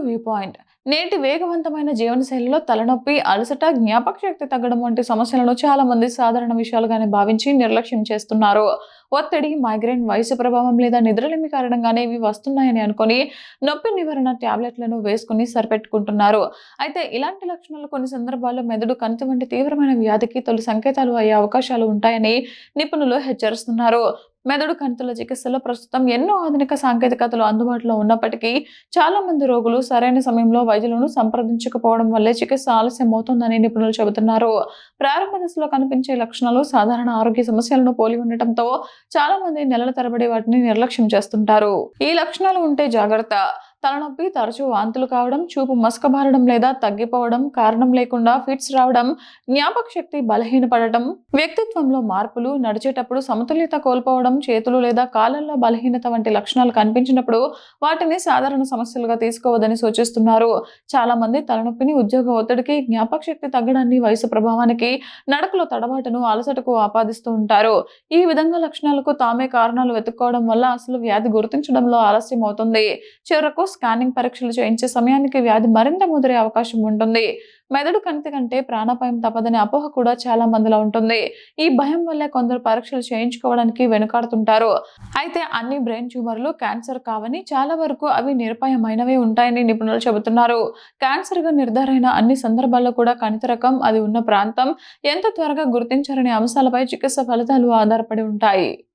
View point. నేటి వేగవంతమైన జీవనశైలిలో తలనొప్పి, అలసట, జ్ఞాపకశక్తి తగ్గడం వంటి సమస్యలను చాలా మంది సాధారణ విషయాలుగానే భావించి నిర్లక్ష్యం చేస్తున్నారు. ఒత్తిడి, మైగ్రేన్, వయసు ప్రభావం లేదా నిద్రలేమి కారణంగానే ఇవి వస్తున్నాయని అనుకొని నొప్పి నివారణ టాబ్లెట్లను వేసుకుని సరిపెట్టుకుంటున్నారు. అయితే ఇలాంటి లక్షణాలు కొన్ని సందర్భాల్లో మెదడు కణితి వంటి తీవ్రమైన వ్యాధికి తొలి సంకేతాలు అయ్యే అవకాశాలు ఉంటాయని నిపుణులు హెచ్చరిస్తున్నారు. మెదడు కణితుల చికిత్సలో ప్రస్తుతం ఎన్నో ఆధునిక సాంకేతికతలు అందుబాటులో ఉన్నప్పటికీ చాలా మంది రోగులు సరైన సమయంలో వైద్యులను సంప్రదించకపోవడం వల్లే చికిత్స ఆలస్యం అవుతుందని నిపుణులు చెబుతున్నారు. ప్రారంభ దశలో కనిపించే లక్షణాలు సాధారణ ఆరోగ్య సమస్యలను పోలి ఉండటంతో చాలా మంది నెలల తరబడి వాటిని నిర్లక్ష్యం చేస్తుంటారు. ఈ లక్షణాలు ఉంటే జాగ్రత్త. తలనొప్పి, తరచూ వాంతులు కావడం, చూపు మసకబారడం లేదా తగ్గిపోవడం, కారణం లేకుండా ఫిట్స్ రావడం, జ్ఞాపక శక్తి బలహీనపడటం, వ్యక్తిత్వంలో మార్పులు, నడిచేటప్పుడు సమతుల్యత కోల్పోవడం, చేతులు లేదా కాళ్ళల్లో బలహీనత వంటి లక్షణాలు కనిపించినప్పుడు వాటిని సాధారణ సమస్యలుగా తీసుకోవద్దని సూచిస్తున్నారు. చాలా మంది తలనొప్పిని ఉద్యోగ ఒత్తిడికి, జ్ఞాపక శక్తి తగ్గడాన్ని, వయసు ప్రభావానికి, నడకలో తడబాటును, అలసటకు ఆపాదిస్తూ ఉంటారు. ఈ విధంగా లక్షణాలకు తామే కారణాలు వెతుక్కోవడం వల్ల అసలు వ్యాధి గుర్తించడంలో ఆలస్యం అవుతుంది. చివరకు స్కానింగ్ పరీక్షలు చేయించే సమయానికి వ్యాధి మరింత ముదిరే అవకాశం ఉంటుంది. మెదడు కణితి కంటే ప్రాణాపాయం తప్పదనే అపోహ కూడా చాలా మందిలో ఉంటుంది. ఈ భయం వల్లే కొందరు పరీక్షలు చేయించుకోవడానికి వెనుకాడుతుంటారు. అయితే అన్ని బ్రెయిన్ ట్యూమర్లు క్యాన్సర్ కావని, చాలా వరకు అవి నిరపాయమైనవే ఉంటాయని నిపుణులు చెబుతున్నారు. క్యాన్సర్గా నిర్ధారైన అన్ని సందర్భాల్లో కూడా కణితి రకం, అది ఉన్న ప్రాంతం, ఎంత త్వరగా గుర్తించారనే అంశాలపై చికిత్స ఫలితాలు ఆధారపడి ఉంటాయి.